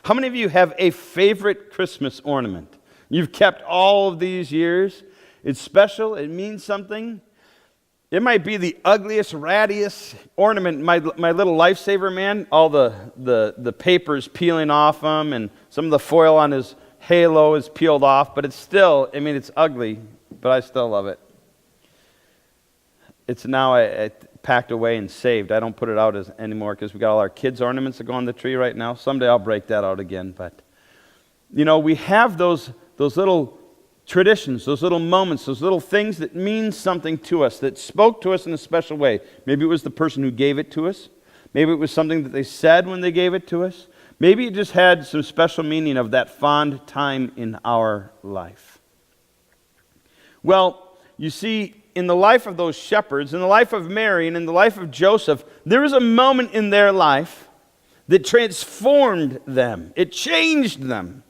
How many of you have a favorite Christmas ornament? You've kept all of these years. It's special. It means something. It might be the ugliest, rattiest ornament. My little lifesaver man, all the paper's peeling off him, and some of the foil on his halo is peeled off, but it's still, it's ugly, but I still love it. It's now I packed away and saved. I don't put it out anymore because we got all our kids' ornaments that go on the tree right now. Someday I'll break that out again. But, we have those little traditions, those little moments, those little things that mean something to us, that spoke to us in a special way. Maybe it was the person who gave it to us. Maybe it was something that they said when they gave it to us. Maybe it just had some special meaning of that fond time in our life. Well, you see, in the life of those shepherds, in the life of Mary, and in the life of Joseph, there was a moment in their life that transformed them. It changed them.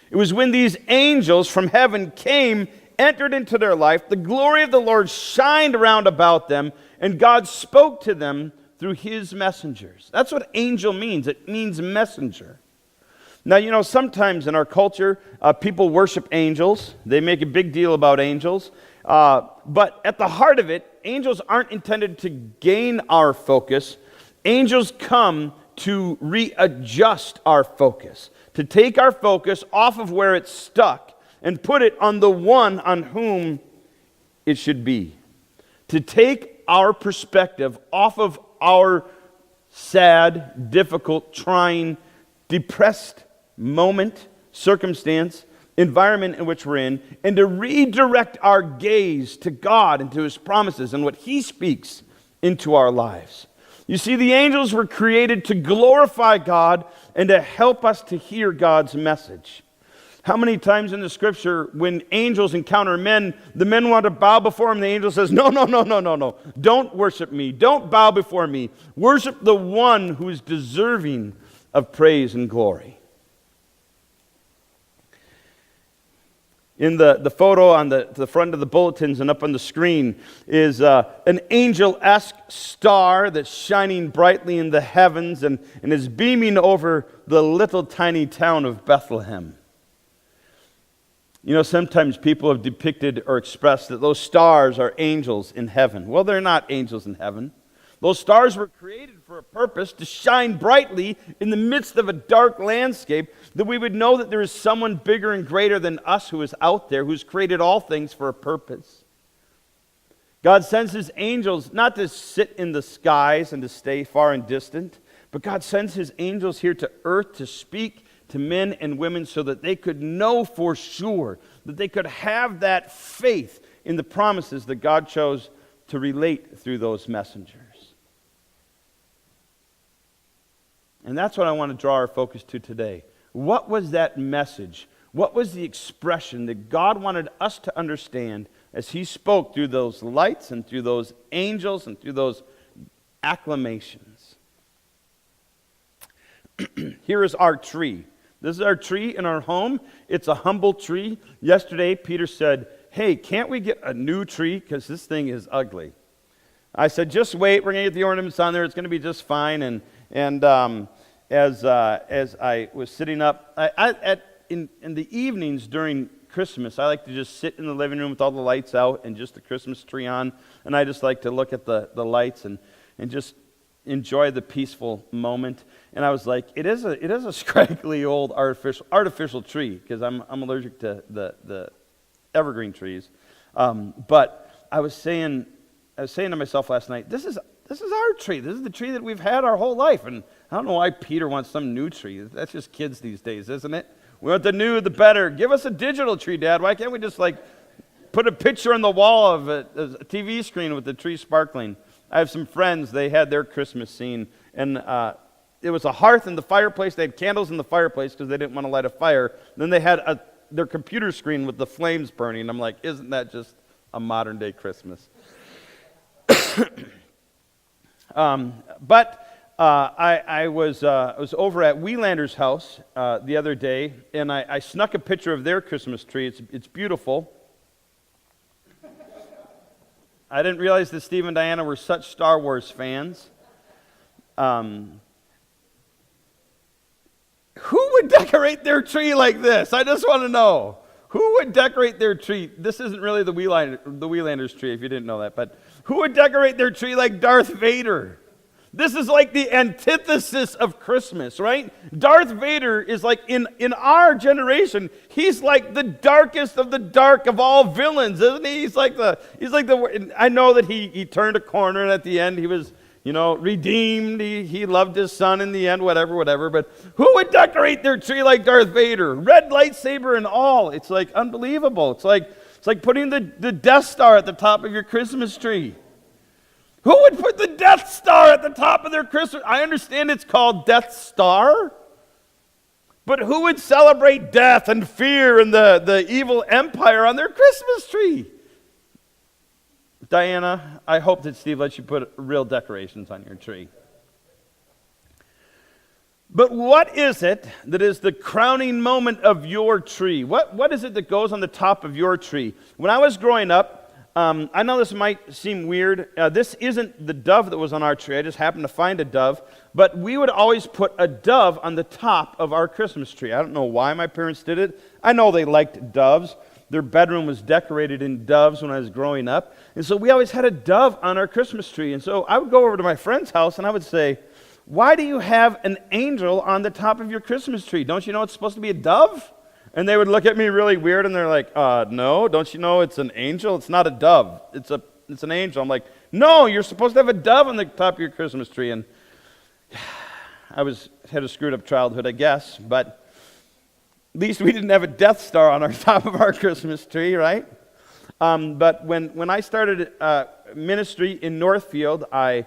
It was when these angels from heaven came, entered into their life, the glory of the Lord shined around about them, and God spoke to them through his messengers. That's what angel means. It means messenger. Now, sometimes in our culture, people worship angels. They make a big deal about angels. But at the heart of it, angels aren't intended to gain our focus. Angels come to readjust our focus, to take our focus off of where it's stuck and put it on the one on whom it should be. To take our perspective off of our sad, difficult, trying, depressed moment, circumstance, environment in which we're in, and to redirect our gaze to God and to his promises and what he speaks into our lives. You see, the angels were created to glorify God and to help us to hear God's message. How many times in the scripture, when angels encounter men, the men want to bow before him, the angel says, no. Don't worship me. Don't bow before me. Worship the one who is deserving of praise and glory. In the photo on the front of the bulletins and up on the screen is an angel-esque star that's shining brightly in the heavens and is beaming over the little tiny town of Bethlehem. Sometimes people have depicted or expressed that those stars are angels in heaven. Well, they're not angels in heaven. Those stars were created for a purpose, to shine brightly in the midst of a dark landscape, that we would know that there is someone bigger and greater than us who is out there, who's created all things for a purpose. God sends his angels not to sit in the skies and to stay far and distant, but God sends his angels here to earth to speak to men and women so that they could know for sure, that they could have that faith in the promises that God chose to relate through those messengers. And that's what I want to draw our focus to today. What was that message? What was the expression that God wanted us to understand as he spoke through those lights and through those angels and through those acclamations? Here is our tree. This is our tree in our home. It's a humble tree. Yesterday, Peter said, hey, can't we get a new tree? Because this thing is ugly. I said, just wait. We're going to get the ornaments on there. It's going to be just fine. And as I was sitting up, in the evenings during Christmas, I like to just sit in the living room with all the lights out and just the Christmas tree on. And I just like to look at the lights and just enjoy the peaceful moment. And I was like, it is a scraggly old artificial tree, because I'm allergic to the evergreen trees. But I was saying to myself last night, this is our tree. This is the tree that we've had our whole life. And I don't know why Peter wants some new tree. That's just kids these days, isn't it? We want the new, the better. Give us a digital tree, Dad. Why can't we just put a picture on the wall of a TV screen with the tree sparkling? I have some friends, they had their Christmas scene, and it was a hearth in the fireplace. They had candles in the fireplace because they didn't want to light a fire. Then they had their computer screen with the flames burning. I'm like, isn't that just a modern day Christmas? I was over at Wielander's house the other day, and I snuck a picture of their Christmas tree. It's beautiful. I didn't realize that Steve and Diana were such Star Wars fans. Who would decorate their tree like this? I just want to know. Who would decorate their tree? This isn't really the Wielanders tree, if you didn't know that, but who would decorate their tree like Darth Vader? This is like the antithesis of Christmas, right? Darth Vader is like, in our generation, he's like the darkest of the dark of all villains, isn't he? He's like the I know that he turned a corner, and at the end he was, redeemed. He loved his son in the end, whatever. But who would decorate their tree like Darth Vader? Red lightsaber and all. It's like unbelievable. It's like putting the Death Star at the top of your Christmas tree. Who would put the Death Star at the top of their Christmas? I understand it's called Death Star, but who would celebrate death and fear and the evil empire on their Christmas tree? Diana, I hope that Steve lets you put real decorations on your tree. But what is it that is the crowning moment of your tree? What is it that goes on the top of your tree? When I was growing up, I know this might seem weird. This isn't the dove that was on our tree. I just happened to find a dove. But we would always put a dove on the top of our Christmas tree. I don't know why my parents did it. I know they liked doves. Their bedroom was decorated in doves when I was growing up. And so we always had a dove on our Christmas tree. And so I would go over to my friend's house and I would say, "Why do you have an angel on the top of your Christmas tree? Don't you know it's supposed to be a dove?" And they would look at me really weird, and they're like, "No, don't you know it's an angel? It's not a dove. It's an angel." I'm like, "No, you're supposed to have a dove on the top of your Christmas tree." And I had a screwed up childhood, I guess, but at least we didn't have a Death Star on our top of our Christmas tree, right? But when I started ministry in Northfield, I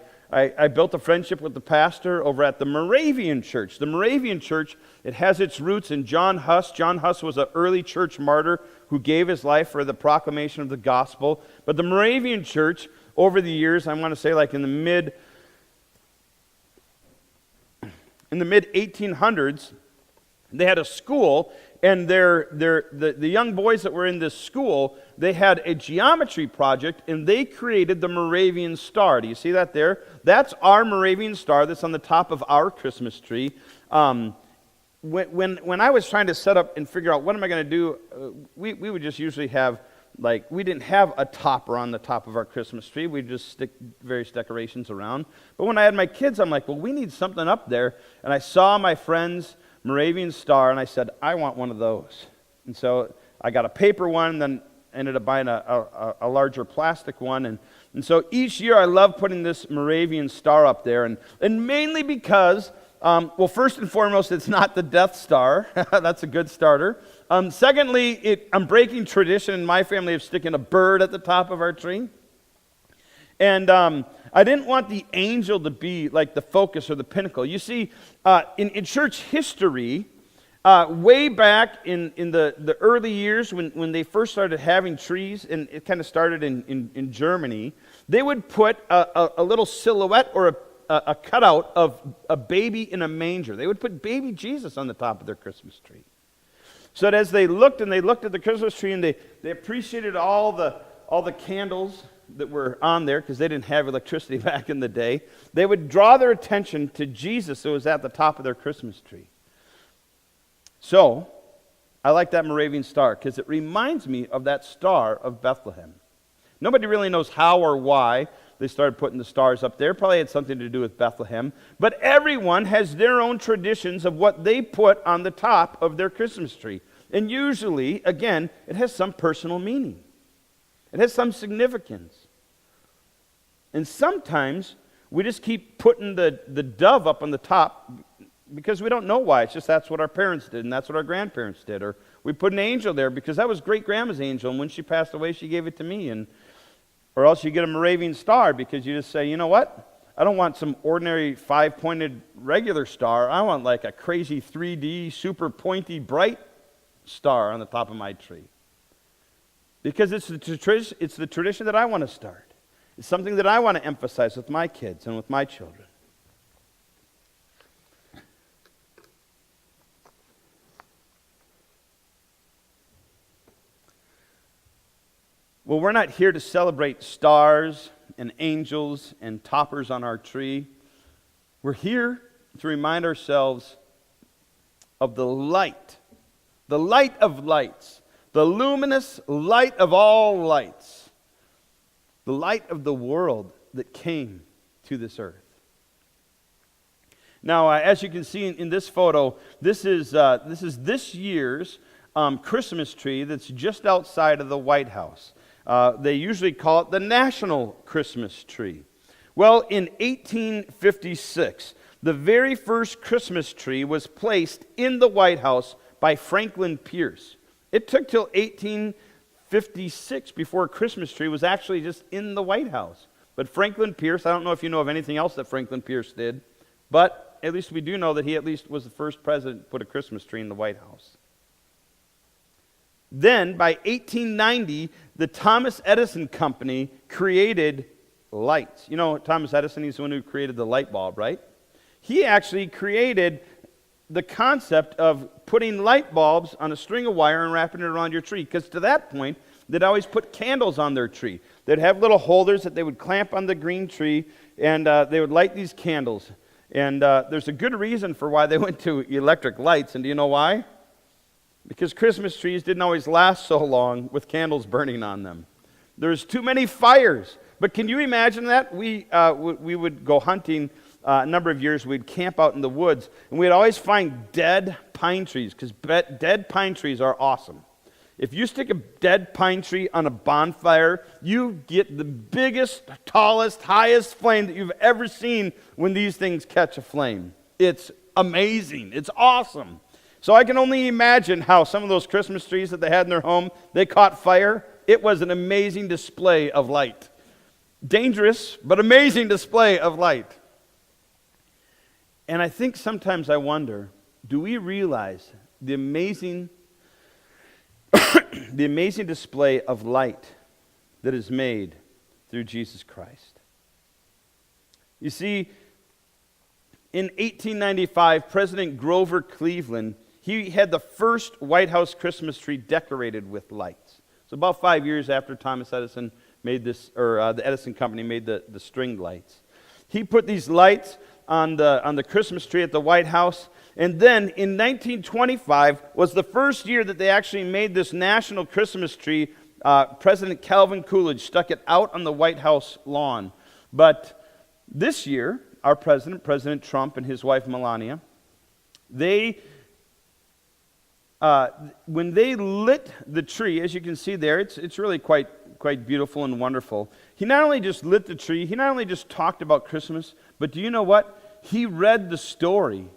built a friendship with the pastor over at the Moravian Church. The Moravian Church, it has its roots in John Huss. John Huss was an early church martyr who gave his life for the proclamation of the gospel. But the Moravian Church, over the years, I want to say like in the mid 1800s, they had a school, and the young boys that were in this school, they had a geometry project, and they created the Moravian star. Do you see that there? That's our Moravian star that's on the top of our Christmas tree. When I was trying to set up and figure out what am I going to do, we would just usually have, we didn't have a topper on the top of our Christmas tree. We'd just stick various decorations around. But when I had my kids, I'm like, well, we need something up there. And I saw my friend's Moravian star, and I said, I want one of those. And so I got a paper one, then ended up buying a larger plastic one. And so each year I love putting this Moravian star up there, and mainly because, well, first and foremost, it's not the Death Star. That's a good starter. Secondly, I'm breaking tradition in my family of sticking a bird at the top of our tree. And I didn't want the angel to be like the focus or the pinnacle. You see, in church history, way back in the early years when they first started having trees, and it kind of started in Germany, they would put a little silhouette or a cutout of a baby in a manger. They would put baby Jesus on the top of their Christmas tree. So that as they looked at the Christmas tree, and they appreciated all the candles that were on there, because they didn't have electricity back in the day, they would draw their attention to Jesus who was at the top of their Christmas tree. So, I like that Moravian star because it reminds me of that star of Bethlehem. Nobody really knows how or why they started putting the stars up there. Probably had something to do with Bethlehem. But everyone has their own traditions of what they put on the top of their Christmas tree. And usually, again, it has some personal meaning. It has some significance. And sometimes we just keep putting the dove up on the top because we don't know why. It's just that's what our parents did, and that's what our grandparents did. Or we put an angel there because that was great-grandma's angel, and when she passed away, she gave it to me. Or else you get a Moravian star because you just say, you know what? I don't want some ordinary five-pointed regular star. I want like a crazy 3D, super pointy, bright star on the top of my tree. Because it's the tradition that I want to start. It's something that I want to emphasize with my kids and with my children. Well, we're not here to celebrate stars and angels and toppers on our tree. We're here to remind ourselves of the light of lights, the luminous light of all lights, the light of the world that came to this earth. Now, as you can see in this photo, this is this year's Christmas tree that's just outside of the White House. They usually call it the National Christmas Tree. Well, in 1856, the very first Christmas tree was placed in the White House by Franklin Pierce. It took till 1856 before a Christmas tree was actually just in the White House. But Franklin Pierce, I don't know if you know of anything else that Franklin Pierce did, but at least we do know that he at least was the first president to put a Christmas tree in the White House. Then, by 1890, the Thomas Edison Company created lights. You know, Thomas Edison, he's the one who created the light bulb, right? He actually created the concept of putting light bulbs on a string of wire and wrapping it around your tree. Because to that point, they'd always put candles on their tree. They'd have little holders that they would clamp on the green tree, and they would light these candles. And there's a good reason for why they went to electric lights. And do you know why? Because Christmas trees didn't always last so long with candles burning on them. There's too many fires. But can you imagine that? We would go hunting a number of years. We'd camp out in the woods, and we'd always find dead pine trees, because dead pine trees are awesome. If you stick a dead pine tree on a bonfire, you get the biggest, tallest, highest flame that you've ever seen when these things catch a flame. It's amazing. It's awesome. So I can only imagine how some of those Christmas trees that they had in their home, they caught fire. It was an amazing display of light. Dangerous, but amazing display of light. And I think sometimes I wonder, do we realize the amazing display of light that is made through Jesus Christ? You see, in 1895, President Grover Cleveland, he had the first White House Christmas tree decorated with lights. So about 5 years after Thomas Edison made this, or the Edison Company made the string lights. He put these lights on the Christmas tree at the White House. And then in 1925 was the first year that they actually made this national Christmas tree. President Calvin Coolidge stuck it out on the White House lawn. But this year, our president, President Trump, and his wife Melania, when they lit the tree, as you can see there, it's really quite beautiful and wonderful. He not only just lit the tree, he not only just talked about Christmas, but do you know what? He read the story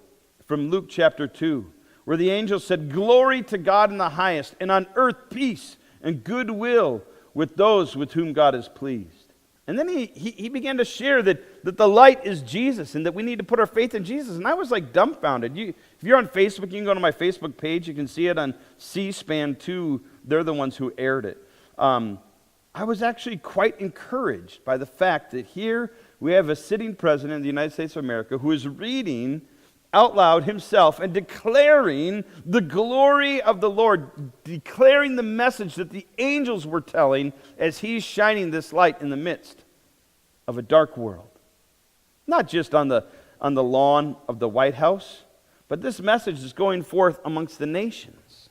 from Luke chapter 2, where the angel said, "Glory to God in the highest, and on earth peace and goodwill with those with whom God is pleased." And then he began to share that the light is Jesus, and that we need to put our faith in Jesus. And I was like dumbfounded. If you're on Facebook, you can go to my Facebook page. You can see it on C-SPAN 2. They're the ones who aired it. I was actually quite encouraged by the fact that here we have a sitting president of the United States of America who is reading out loud himself and declaring the glory of the Lord, declaring the message that the angels were telling as he's shining this light in the midst of a dark world. Not just on the lawn of the White House, but this message is going forth amongst the nations.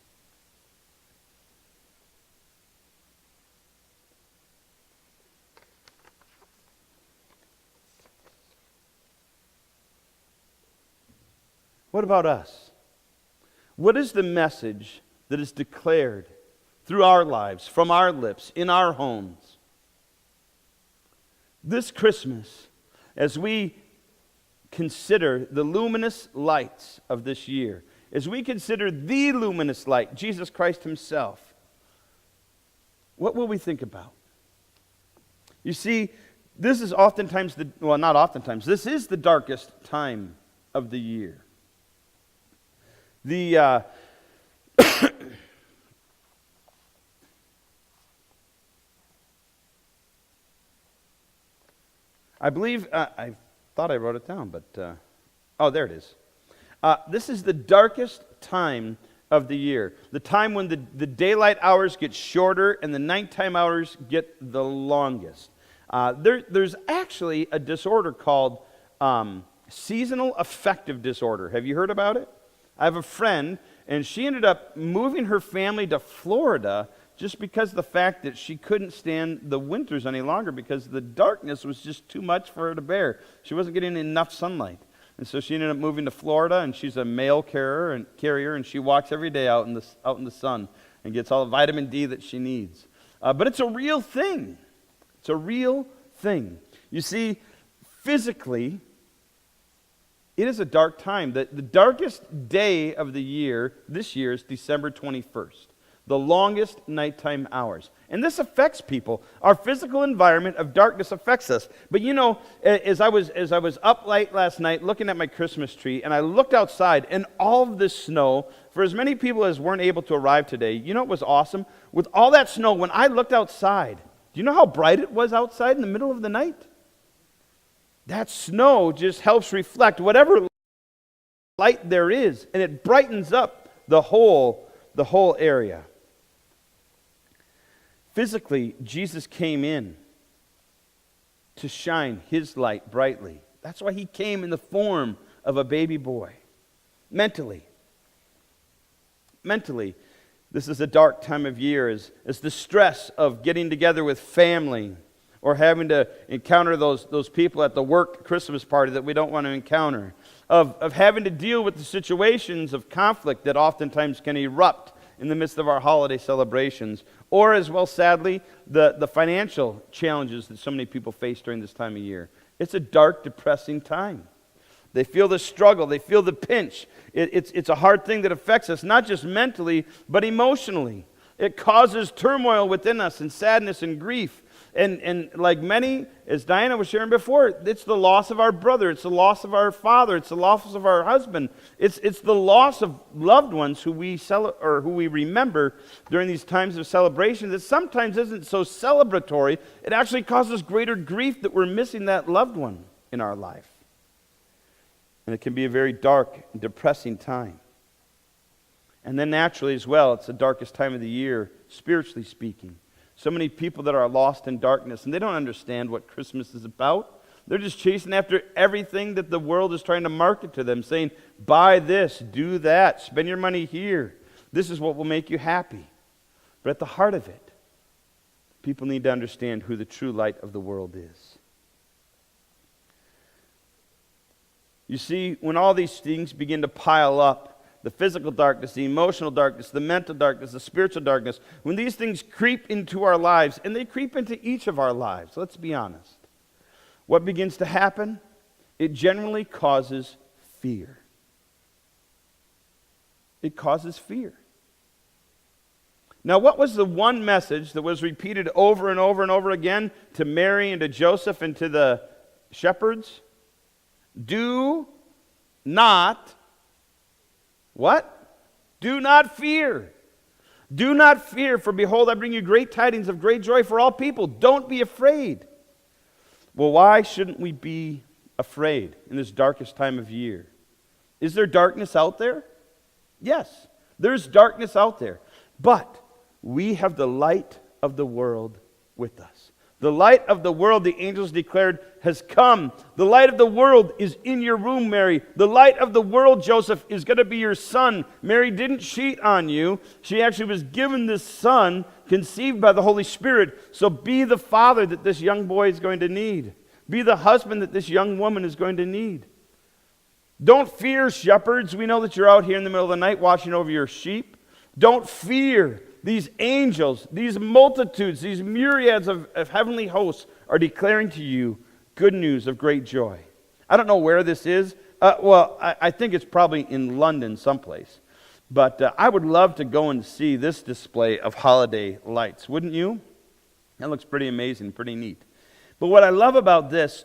What about us? What is the message that is declared through our lives, from our lips, in our homes? This Christmas, as we consider the luminous lights of this year, as we consider the luminous light, Jesus Christ himself, what will we think about? You see, this is oftentimes, not oftentimes, this is the darkest time of the year. I believe, I thought I wrote it down, but, there it is. This is the darkest time of the year, the time when the daylight hours get shorter and the nighttime hours get the longest. There's actually a disorder called seasonal affective disorder. Have you heard about it? I have a friend, and she ended up moving her family to Florida just because of the fact that she couldn't stand the winters any longer because the darkness was just too much for her to bear. She wasn't getting enough sunlight. And so she ended up moving to Florida, and she's a mail carrier, and she walks every day out in the sun and gets all the vitamin D that she needs. But it's a real thing. It's a real thing. You see, physically, it is a dark time. The darkest day of the year, this year, is December 21st. The longest nighttime hours. And this affects people. Our physical environment of darkness affects us. But you know, as I was up late last night looking at my Christmas tree, and I looked outside, and all of this snow, for as many people as weren't able to arrive today, you know what was awesome? With all that snow, when I looked outside, do you know how bright it was outside in the middle of the night? That snow just helps reflect whatever light there is, and it brightens up the whole area. Physically, Jesus came in to shine his light brightly. That's why he came in the form of a baby boy. Mentally, this is a dark time of year as the stress of getting together with family or having to encounter those people at the work Christmas party that we don't want to encounter, of having to deal with the situations of conflict that oftentimes can erupt in the midst of our holiday celebrations, or as well, sadly, the financial challenges that so many people face during this time of year. It's a dark, depressing time. They feel the struggle, they feel the pinch. It's a hard thing that affects us, not just mentally, but emotionally. It causes turmoil within us and sadness and grief. And like many, as Diana was sharing before, it's the loss of our brother, it's the loss of our father, it's the loss of our husband. It's the loss of loved ones who we remember during these times of celebration that sometimes isn't so celebratory. It actually causes greater grief that we're missing that loved one in our life. And it can be a very dark, depressing time. And then naturally as well, it's the darkest time of the year, spiritually speaking. So many people that are lost in darkness, and they don't understand what Christmas is about. They're just chasing after everything that the world is trying to market to them, saying, buy this, do that, spend your money here. This is what will make you happy. But at the heart of it, people need to understand who the true light of the world is. You see, when all these things begin to pile up, the physical darkness, the emotional darkness, the mental darkness, the spiritual darkness, when these things creep into our lives, and they creep into each of our lives, let's be honest, what begins to happen? It generally causes fear. It causes fear. Now, what was the one message that was repeated over and over and over again to Mary and to Joseph and to the shepherds? Do not what? Do not fear. Do not fear, for behold, I bring you great tidings of great joy for all people. Don't be afraid. Well, why shouldn't we be afraid in this darkest time of year? Is there darkness out there? Yes, there's darkness out there. But we have the light of the world with us. The light of the world, the angels declared, has come. The light of the world is in your room, Mary. The light of the world, Joseph, is going to be your son. Mary didn't cheat on you. She actually was given this son, conceived by the Holy Spirit. So be the father that this young boy is going to need. Be the husband that this young woman is going to need. Don't fear, shepherds. We know that you're out here in the middle of the night watching over your sheep. Don't fear. These angels, these multitudes, these myriads of heavenly hosts are declaring to you good news of great joy. I don't know where this is. I think it's probably in London someplace. But I would love to go and see this display of holiday lights, wouldn't you? That looks pretty amazing, pretty neat. But what I love about this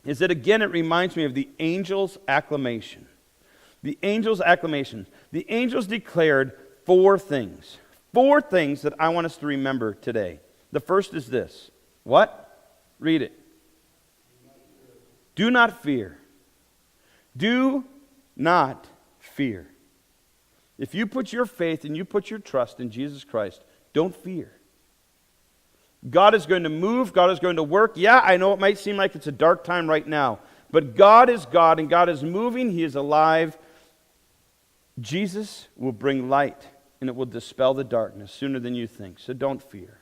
is that, again, it reminds me of the angels' acclamation. The angels' acclamation. The angels declared four things. Four things that I want us to remember today. The first is this. What? Read it. Do not fear. Do not fear. If you put your faith and you put your trust in Jesus Christ, don't fear. God is going to move. God is going to work. Yeah, I know it might seem like it's a dark time right now, but God is God and God is moving. He is alive. Jesus will bring light, and it will dispel the darkness sooner than you think, so don't fear.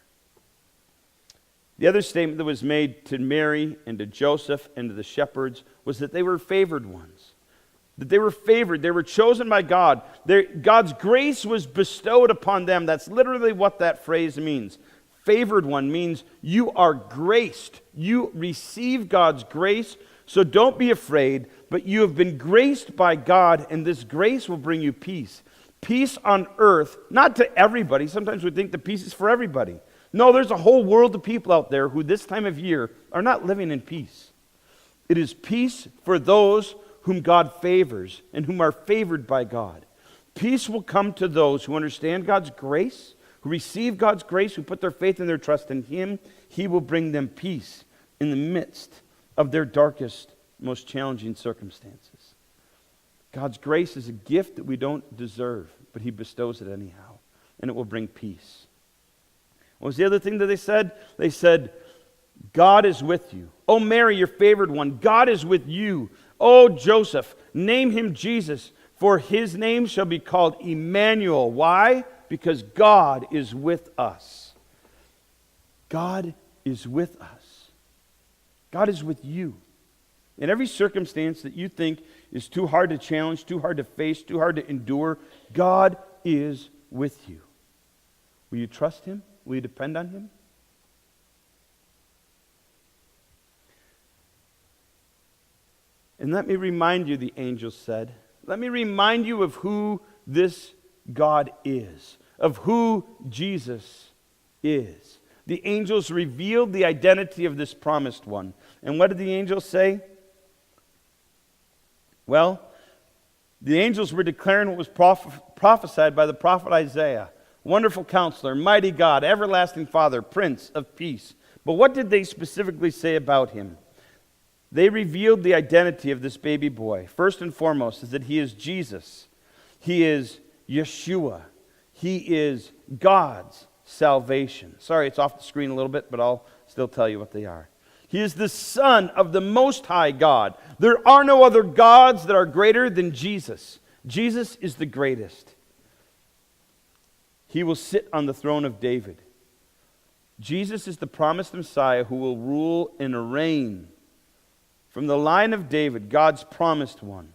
The other statement that was made to Mary and to Joseph and to the shepherds was that they were favored ones. That they were favored. They were chosen by God. God's grace was bestowed upon them. That's literally what that phrase means. Favored one means you are graced. You receive God's grace, so don't be afraid, but you have been graced by God, and this grace will bring you peace. Peace on earth, not to everybody. Sometimes we think the peace is for everybody. No, there's a whole world of people out there who this time of year are not living in peace. It is peace for those whom God favors and whom are favored by God. Peace will come to those who understand God's grace, who receive God's grace, who put their faith and their trust in Him. He will bring them peace in the midst of their darkest, most challenging circumstances. God's grace is a gift that we don't deserve, but He bestows it anyhow, and it will bring peace. What was the other thing that they said? They said, God is with you. Oh, Mary, your favored one, God is with you. Oh, Joseph, name him Jesus, for his name shall be called Emmanuel. Why? Because God is with us. God is with us. God is with you. In every circumstance that you think is too hard to challenge, too hard to face, too hard to endure, God is with you. Will you trust Him? Will you depend on Him? And let me remind you, the angel said, let me remind you of who this God is, of who Jesus is. The angels revealed the identity of this promised one. And what did the angels say? Well, the angels were declaring what was prophesied by the prophet Isaiah. Wonderful Counselor, Mighty God, Everlasting Father, Prince of Peace. But what did they specifically say about Him? They revealed the identity of this baby boy. First and foremost is that He is Jesus. He is Yeshua. He is God's salvation. Sorry, it's off the screen a little bit, but I'll still tell you what they are. He is the Son of the Most High God. There are no other gods that are greater than Jesus. Jesus is the greatest. He will sit on the throne of David. Jesus is the promised Messiah who will rule and reign from the line of David, God's promised one.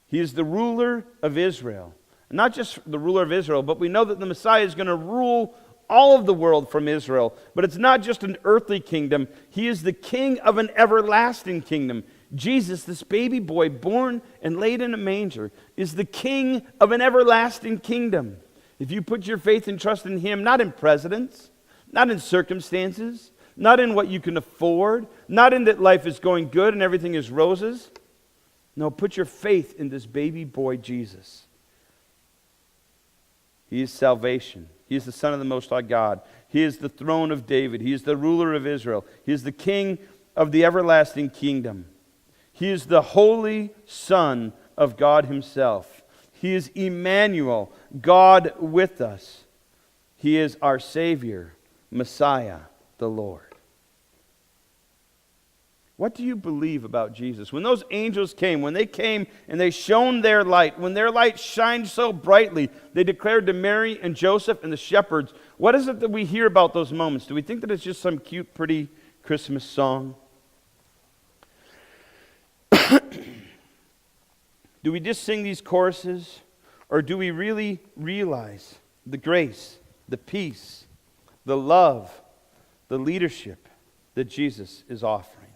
He is the ruler of Israel. Not just the ruler of Israel, but we know that the Messiah is going to rule all of the world from Israel. But it's not just an earthly kingdom. He is the king of an everlasting kingdom. Jesus, this baby boy born and laid in a manger, is the king of an everlasting kingdom. If you put your faith and trust in Him, not in presidents, not in circumstances, not in what you can afford, not in that life is going good and everything is roses. No, put your faith in this baby boy Jesus. He is salvation. He is the Son of the Most High God. He is the throne of David. He is the ruler of Israel. He is the King of the everlasting kingdom. He is the Holy Son of God Himself. He is Emmanuel, God with us. He is our Savior, Messiah, the Lord. What do you believe about Jesus? When those angels came, when they came and they shone their light, when their light shined so brightly, they declared to Mary and Joseph and the shepherds, what is it that we hear about those moments? Do we think that it's just some cute, pretty Christmas song? Do we just sing these choruses? Or do we really realize the grace, the peace, the love, the leadership that Jesus is offering?